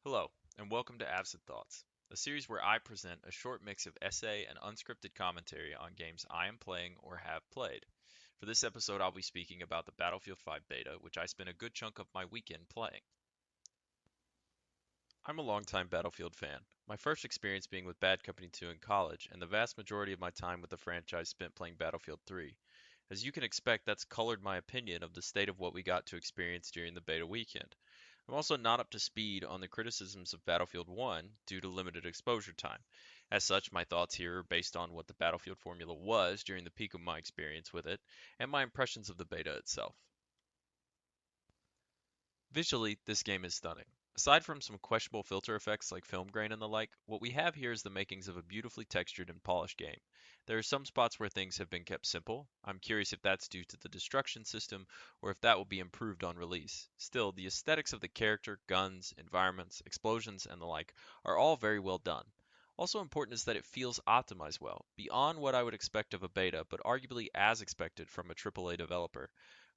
Hello, and welcome to Absent Thoughts, a series where I present a short mix of essay and unscripted commentary on games I am playing or have played. For this episode, I'll be speaking about the Battlefield 5 beta, which I spent a good chunk of my weekend playing. I'm a longtime Battlefield fan, my first experience being with Bad Company 2 in college, and the vast majority of my time with the franchise spent playing Battlefield 3. As you can expect, that's colored my opinion of the state of what we got to experience during the beta weekend. I'm also not up to speed on the criticisms of Battlefield 1 due to limited exposure time. As such, my thoughts here are based on what the Battlefield formula was during the peak of my experience with it, and my impressions of the beta itself. Visually, this game is stunning. Aside from some questionable filter effects like film grain and the like, what we have here is the makings of a beautifully textured and polished game. There are some spots where things have been kept simple. I'm curious if that's due to the destruction system or if that will be improved on release. Still, the aesthetics of the character, guns, environments, explosions, and the like are all very well done. Also important is that it feels optimized well, beyond what I would expect of a beta, but arguably as expected from a AAA developer.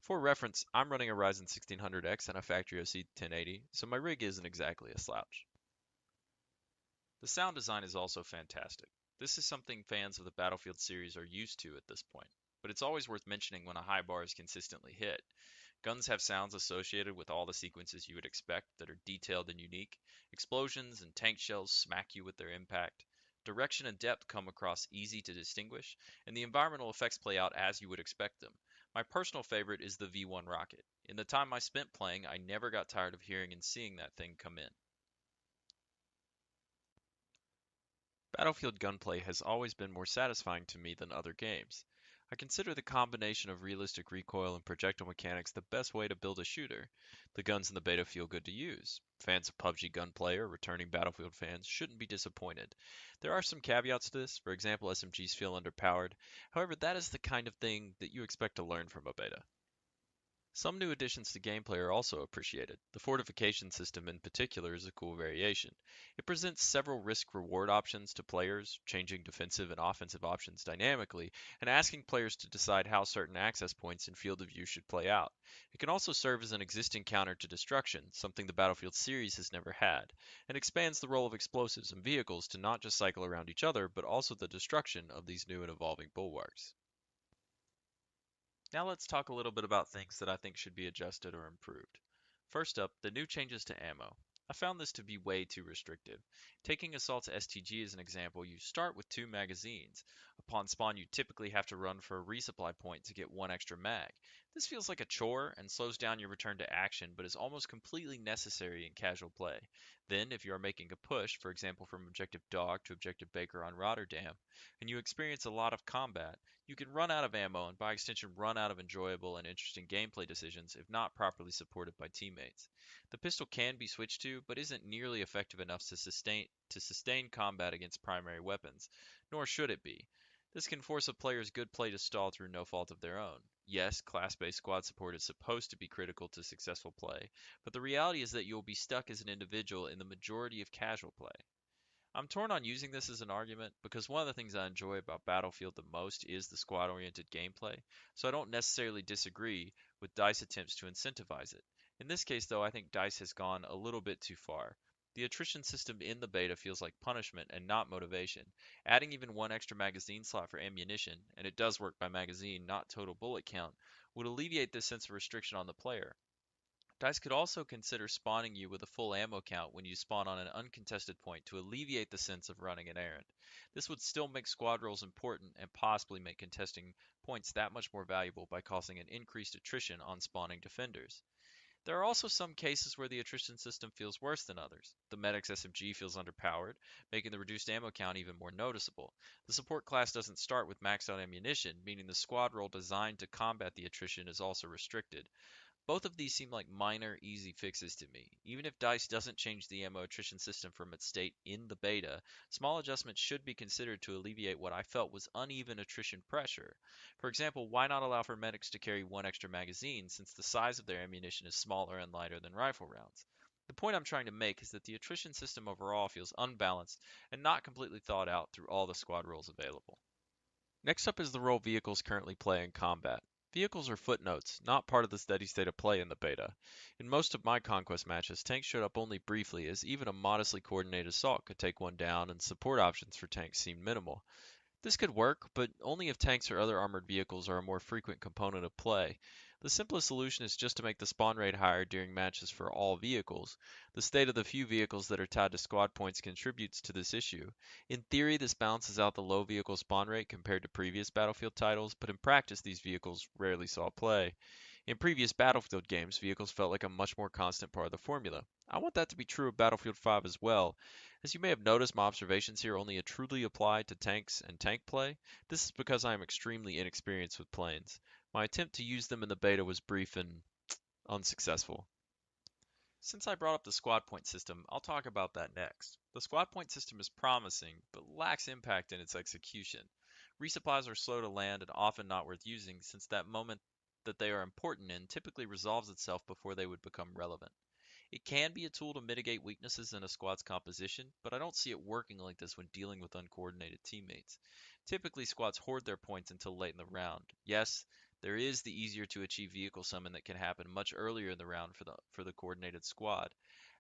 For reference, I'm running a Ryzen 1600X and a factory OC 1080, so my rig isn't exactly a slouch. The sound design is also fantastic. This is something fans of the Battlefield series are used to at this point, but it's always worth mentioning when a high bar is consistently hit. Guns have sounds associated with all the sequences you would expect that are detailed and unique. Explosions and tank shells smack you with their impact. Direction and depth come across easy to distinguish, and the environmental effects play out as you would expect them. My personal favorite is the V1 rocket. In the time I spent playing, I never got tired of hearing and seeing that thing come in. Battlefield gunplay has always been more satisfying to me than other games. I consider the combination of realistic recoil and projectile mechanics the best way to build a shooter. The guns in the beta feel good to use. Fans of PUBG gunplay or returning Battlefield fans shouldn't be disappointed. There are some caveats to this, for example, SMGs feel underpowered. However, that is the kind of thing that you expect to learn from a beta. Some new additions to gameplay are also appreciated. The fortification system in particular is a cool variation. It presents several risk-reward options to players, changing defensive and offensive options dynamically, and asking players to decide how certain access points and field of view should play out. It can also serve as an existing counter to destruction, something the Battlefield series has never had, and expands the role of explosives and vehicles to not just cycle around each other, but also the destruction of these new and evolving bulwarks. Now let's talk a little bit about things that I think should be adjusted or improved. First up, the new changes to ammo. I found this to be way too restrictive. Taking Assault's STG as an example, you start with two magazines. Upon spawn, you typically have to run for a resupply point to get one extra mag. This feels like a chore and slows down your return to action, but is almost completely necessary in casual play. Then, if you are making a push, for example from Objective Dog to Objective Baker on Rotterdam, and you experience a lot of combat, you can run out of ammo and by extension run out of enjoyable and interesting gameplay decisions if not properly supported by teammates. The pistol can be switched to, but isn't nearly effective enough to sustain combat against primary weapons, nor should it be. This can force a player's good play to stall through no fault of their own. Yes, class-based squad support is supposed to be critical to successful play, but the reality is that you will be stuck as an individual in the majority of casual play. I'm torn on using this as an argument because one of the things I enjoy about Battlefield the most is the squad-oriented gameplay, so I don't necessarily disagree with DICE attempts to incentivize it. In this case, though, I think DICE has gone a little bit too far. The attrition system in the beta feels like punishment and not motivation. Adding even one extra magazine slot for ammunition, and it does work by magazine, not total bullet count, would alleviate this sense of restriction on the player. Dice could also consider spawning you with a full ammo count when you spawn on an uncontested point to alleviate the sense of running an errand. This would still make squad roles important and possibly make contesting points that much more valuable by causing an increased attrition on spawning defenders. There are also some cases where the attrition system feels worse than others. The medic's SMG feels underpowered, making the reduced ammo count even more noticeable. The support class doesn't start with maxed out ammunition, meaning the squad role designed to combat the attrition is also restricted. Both of these seem like minor, easy fixes to me. Even if DICE doesn't change the ammo attrition system from its state in the beta, small adjustments should be considered to alleviate what I felt was uneven attrition pressure. For example, why not allow for medics to carry one extra magazine since the size of their ammunition is smaller and lighter than rifle rounds? The point I'm trying to make is that the attrition system overall feels unbalanced and not completely thought out through all the squad roles available. Next up is the role vehicles currently play in combat. Vehicles are footnotes, not part of the steady state of play in the beta. In most of my conquest matches, tanks showed up only briefly, as even a modestly coordinated assault could take one down, and support options for tanks seemed minimal. This could work, but only if tanks or other armored vehicles are a more frequent component of play. The simplest solution is just to make the spawn rate higher during matches for all vehicles. The state of the few vehicles that are tied to squad points contributes to this issue. In theory, this balances out the low vehicle spawn rate compared to previous Battlefield titles, but in practice, these vehicles rarely saw play. In previous Battlefield games, vehicles felt like a much more constant part of the formula. I want that to be true of Battlefield 5 as well. As you may have noticed, my observations here only truly apply to tanks and tank play. This is because I am extremely inexperienced with planes. My attempt to use them in the beta was brief and unsuccessful. Since I brought up the squad point system, I'll talk about that next. The squad point system is promising, but lacks impact in its execution. Resupplies are slow to land and often not worth using, since that moment that they are important in typically resolves itself before they would become relevant. It can be a tool to mitigate weaknesses in a squad's composition, but I don't see it working like this when dealing with uncoordinated teammates. Typically, squads hoard their points until late in the round. Yes, there is the easier to achieve vehicle summon that can happen much earlier in the round for the coordinated squad.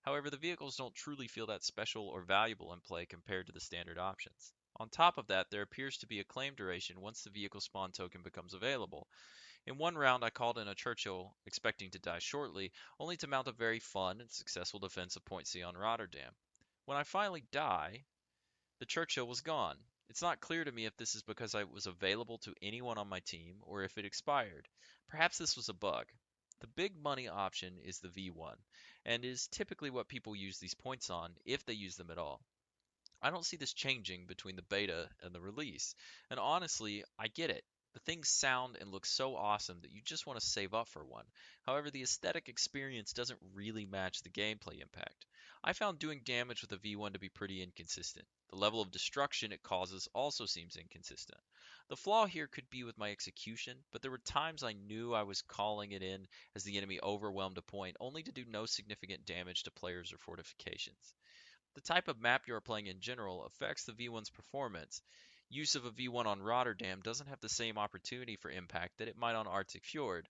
However, the vehicles don't truly feel that special or valuable in play compared to the standard options. On top of that, there appears to be a claim duration once the vehicle spawn token becomes available. In one round, I called in a Churchill, expecting to die shortly, only to mount a very fun and successful defense of Point C on Rotterdam. When I finally die, the Churchill was gone. It's not clear to me if this is because I was available to anyone on my team or if it expired. Perhaps this was a bug. The big money option is the V1, and is typically what people use these points on, if they use them at all. I don't see this changing between the beta and the release. And honestly, I get it. The things sound and look so awesome that you just want to save up for one. However, the aesthetic experience doesn't really match the gameplay impact. I found doing damage with a V1 to be pretty inconsistent. The level of destruction it causes also seems inconsistent. The flaw here could be with my execution, but there were times I knew I was calling it in as the enemy overwhelmed a point, only to do no significant damage to players or fortifications. The type of map you are playing in general affects the V1's performance. Use of a V1 on Rotterdam doesn't have the same opportunity for impact that it might on Arctic Fjord.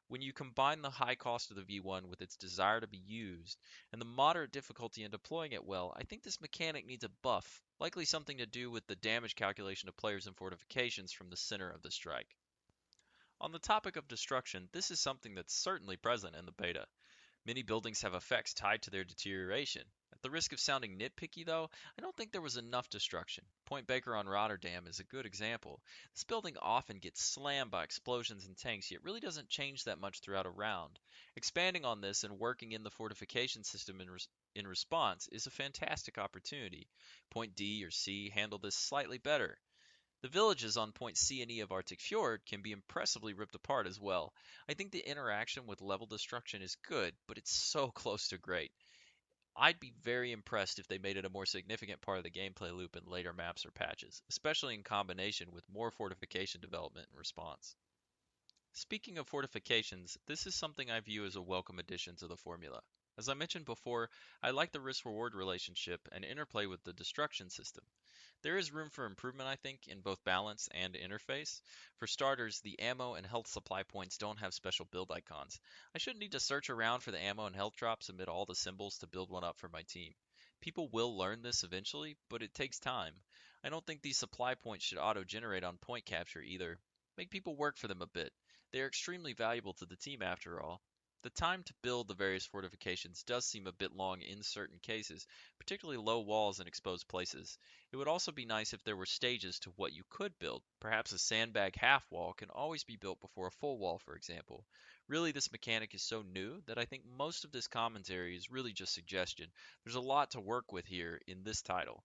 When you combine the high cost of the V1 with its desire to be used, and the moderate difficulty in deploying it well, I think this mechanic needs a buff, likely something to do with the damage calculation of players and fortifications from the center of the strike. On the topic of destruction, this is something that's certainly present in the beta. Many buildings have effects tied to their deterioration. At the risk of sounding nitpicky, though, I don't think there was enough destruction. Point Baker on Rotterdam is a good example. This building often gets slammed by explosions and tanks, yet really doesn't change that much throughout a round. Expanding on this and working in the fortification system in response is a fantastic opportunity. Point D or C handle this slightly better. The villages on point C and E of Arctic Fjord can be impressively ripped apart as well. I think the interaction with level destruction is good, but it's so close to great. I'd be very impressed if they made it a more significant part of the gameplay loop in later maps or patches, especially in combination with more fortification development and response. Speaking of fortifications, this is something I view as a welcome addition to the formula. As I mentioned before, I like the risk-reward relationship and interplay with the destruction system. There is room for improvement, I think, in both balance and interface. For starters, the ammo and health supply points don't have special build icons. I shouldn't need to search around for the ammo and health drops amid all the symbols to build one up for my team. People will learn this eventually, but it takes time. I don't think these supply points should auto-generate on point capture either. Make people work for them a bit. They are extremely valuable to the team after all. The time to build the various fortifications does seem a bit long in certain cases, particularly low walls and exposed places. It would also be nice if there were stages to what you could build. Perhaps a sandbag half wall can always be built before a full wall, for example. Really, this mechanic is so new that I think most of this commentary is really just suggestion. There's a lot to work with here in this title.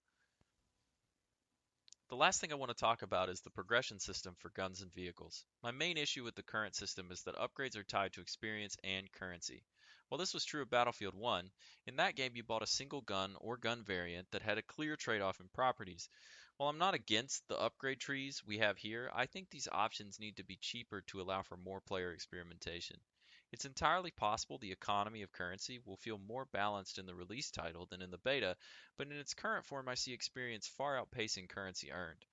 The last thing I want to talk about is the progression system for guns and vehicles. My main issue with the current system is that upgrades are tied to experience and currency. While this was true of Battlefield 1, in that game you bought a single gun or gun variant that had a clear trade-off in properties. While I'm not against the upgrade trees we have here, I think these options need to be cheaper to allow for more player experimentation. It's entirely possible the economy of currency will feel more balanced in the release title than in the beta, but in its current form I see experience far outpacing currency earned.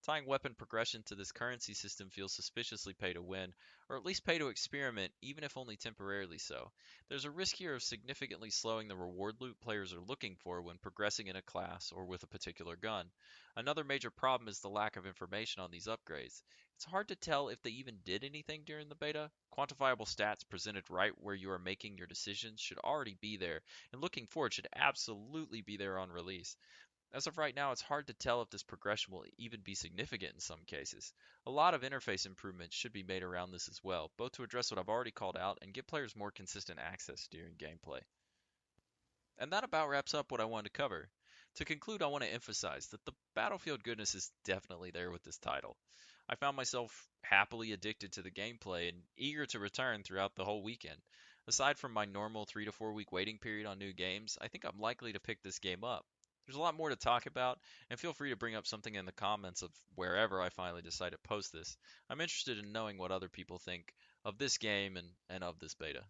Tying weapon progression to this currency system feels suspiciously pay to win, or at least pay to experiment, even if only temporarily so. There's a risk here of significantly slowing the reward loop players are looking for when progressing in a class or with a particular gun. Another major problem is the lack of information on these upgrades. It's hard to tell if they even did anything during the beta. Quantifiable stats presented right where you are making your decisions should already be there, and looking forward should absolutely be there on release. As of right now, it's hard to tell if this progression will even be significant in some cases. A lot of interface improvements should be made around this as well, both to address what I've already called out and give players more consistent access during gameplay. And that about wraps up what I wanted to cover. To conclude, I want to emphasize that the Battlefield goodness is definitely there with this title. I found myself happily addicted to the gameplay and eager to return throughout the whole weekend. Aside from my normal 3 to 4 week waiting period on new games, I think I'm likely to pick this game up. There's a lot more to talk about, and feel free to bring up something in the comments of wherever I finally decide to post this. I'm interested in knowing what other people think of this game and of this beta.